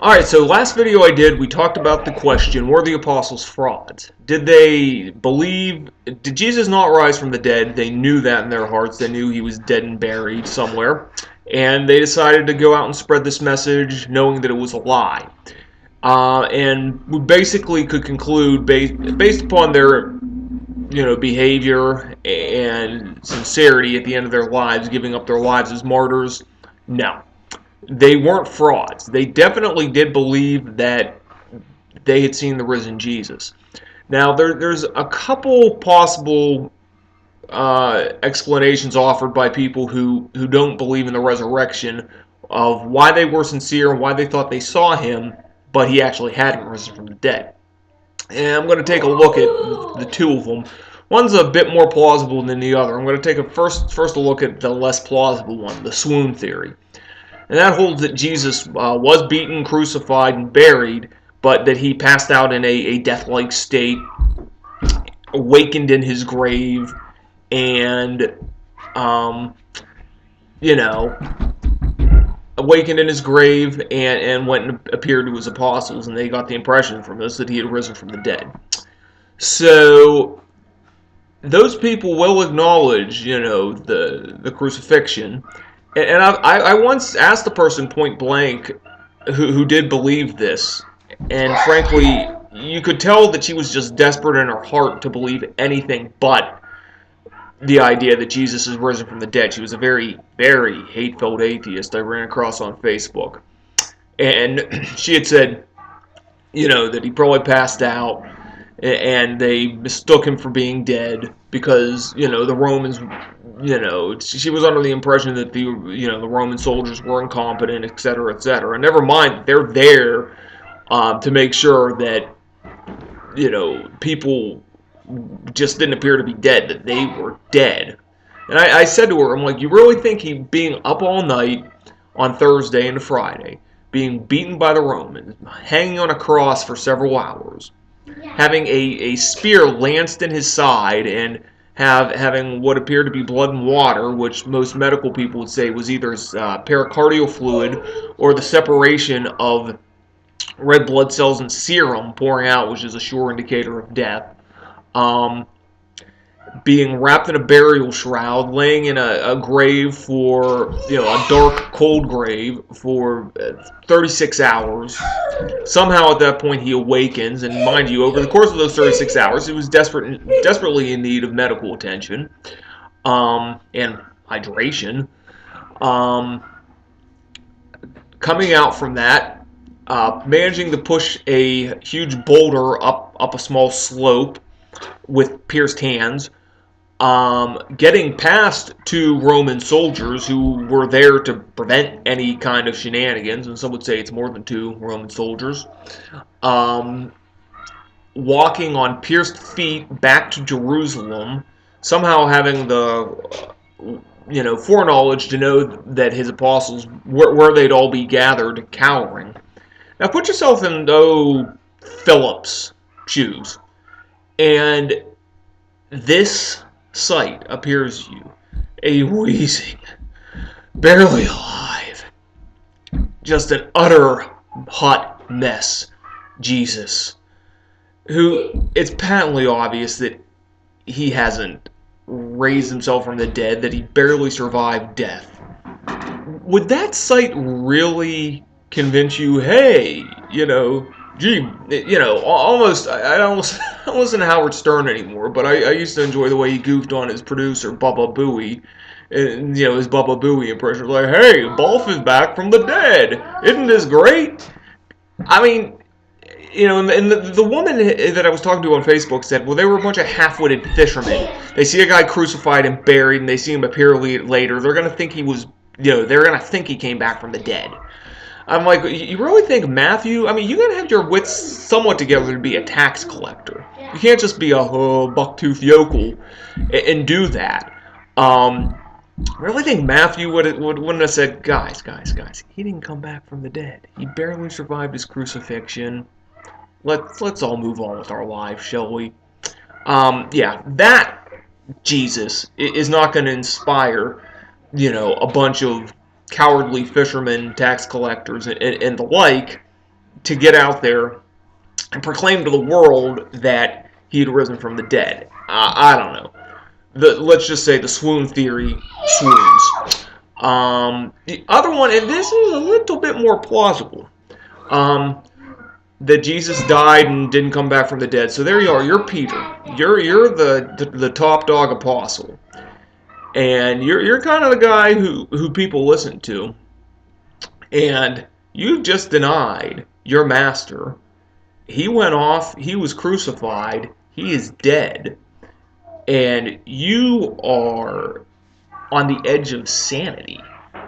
Alright, so last video I did, we talked about the question, were the apostles frauds? Did they believe, did Jesus not rise from the dead? They knew that in their hearts. They knew he was dead and buried somewhere. And they decided to go out and spread this message knowing that it was a lie. And we basically could conclude, based upon their behavior and sincerity at the end of their lives, giving up their lives as martyrs, no. They weren't frauds. They definitely did believe that they had seen the risen Jesus. Now, there's a couple possible explanations offered by people who don't believe in the resurrection of why they were sincere and why they thought they saw him, but he actually hadn't risen from the dead. And I'm going to take a look at the two of them. One's a bit more plausible than the other. I'm going to take first a look at the less plausible one, the swoon theory. And that holds that Jesus was beaten, crucified, and buried, but that he passed out in a death-like state, awakened in his grave, and, awakened in his grave and went and appeared to his apostles, and they got the impression from this that he had risen from the dead. So those people will acknowledge, the crucifixion. And I once asked a person point blank who did believe this, and frankly, you could tell that she was just desperate in her heart to believe anything but the idea that Jesus is risen from the dead. She was a very, very hate-filled atheist I ran across on Facebook. And she had said, that he probably passed out, and they mistook him for being dead because, the Romans, she was under the impression that the Roman soldiers were incompetent, etc., etc. And never mind, they're there to make sure that, people just didn't appear to be dead, that they were dead. And I said to her, I'm like, you really think he being up all night on Thursday and Friday, being beaten by the Romans, hanging on a cross for several hours, having a spear lanced in his side, and having what appeared to be blood and water, which most medical people would say was either pericardial fluid or the separation of red blood cells and serum pouring out, which is a sure indicator of death. Being wrapped in a burial shroud, laying in a grave for, a dark, cold grave for 36 hours. Somehow at that point he awakens, and mind you, over the course of those 36 hours, he was desperately in need of medical attention and hydration. Coming out from that, managing to push a huge boulder up a small slope with pierced hands, getting past two Roman soldiers who were there to prevent any kind of shenanigans, and some would say it's more than two Roman soldiers, walking on pierced feet back to Jerusalem, somehow having the foreknowledge to know that his apostles, where they'd all be gathered, cowering. Now put yourself in, Philip's shoes, and this sight appears to you, a wheezing, barely alive, just an utter hot mess Jesus, who it's patently obvious that he hasn't raised himself from the dead, that he barely survived death. Would that sight really convince you, hey, almost, I don't listen to Howard Stern anymore, but I used to enjoy the way he goofed on his producer, Baba Booey, and, his Baba Booey impression, like, hey, Bolf is back from the dead, isn't this great? I mean, and the woman that I was talking to on Facebook said, well, they were a bunch of half-witted fishermen. They see a guy crucified and buried, and they see him appear later. They're going to think he was, they're going to think he came back from the dead. I'm like, you really think Matthew, you gotta have your wits somewhat together to be a tax collector. You can't just be a buck-toothed yokel and do that. I really think Matthew wouldn't have said, guys, he didn't come back from the dead. He barely survived his crucifixion. Let's all move on with our lives, shall we? That Jesus is not going to inspire, a bunch of cowardly fishermen, tax collectors, and the like, to get out there and proclaim to the world that he had risen from the dead. I don't know. Let's just say the swoon theory swoons. The other one, and this is a little bit more plausible, that Jesus died and didn't come back from the dead. So there you are. You're Peter. You're the top dog apostle, and you're kind of the guy who people listen to, and you've just denied your master. He went off. He was crucified. He is dead, and you are on the edge of sanity.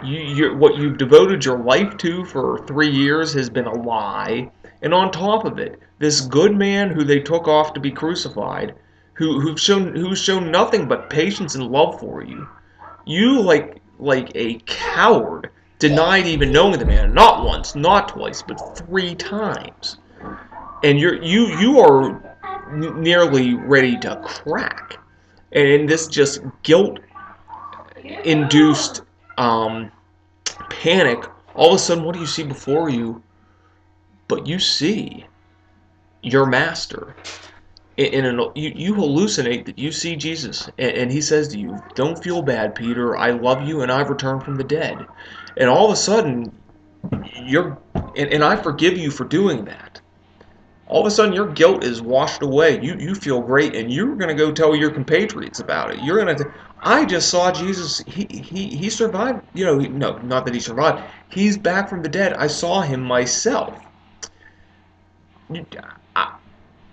What you've devoted your life to for 3 years has been a lie, and on top of it, this good man who they took off to be crucified, who's shown nothing but patience and love for you, you like a coward denied even knowing the man, not once, not twice, but 3 times, and you are nearly ready to crack, and this just guilt induced panic. All of a sudden, what do you see before you? But you see your master. You hallucinate that you see Jesus, and he says to you, "Don't feel bad, Peter. I love you, and I've returned from the dead." And all of a sudden, and I forgive you for doing that. All of a sudden, your guilt is washed away. You feel great, and you're going to go tell your compatriots about it. You're going to, I just saw Jesus. He survived. No, not that he survived. He's back from the dead. I saw him myself.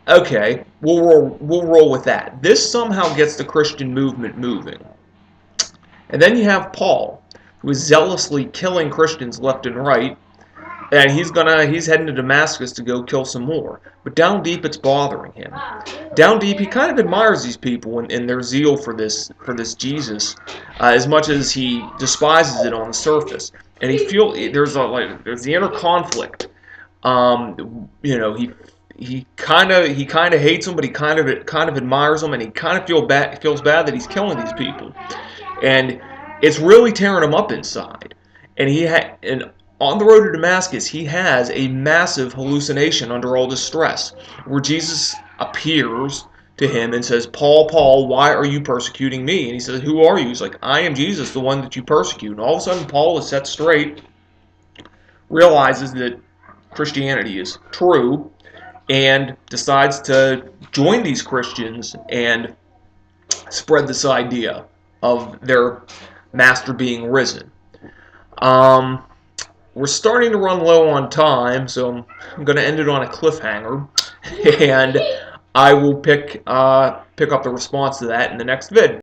Okay, we'll roll with that. This somehow gets the Christian movement moving. And then you have Paul, who is zealously killing Christians left and right. And he's heading to Damascus to go kill some more. But down deep, it's bothering him. Down deep, he kind of admires these people and their zeal for this Jesus, as much as he despises it on the surface. And there's the inner conflict. He kind of hates them, but he kind of admires them, and he kind of feels bad that he's killing these people, and it's really tearing him up inside. And on the road to Damascus, he has a massive hallucination under all this stress, where Jesus appears to him and says, "Paul, Paul, why are you persecuting me?" And he says, "Who are you?" He's like, "I am Jesus, the one that you persecute." And all of a sudden, Paul is set straight, realizes that Christianity is true, and decides to join these Christians and spread this idea of their master being risen. We're starting to run low on time, so I'm going to end it on a cliffhanger, and I will pick up the response to that in the next vid.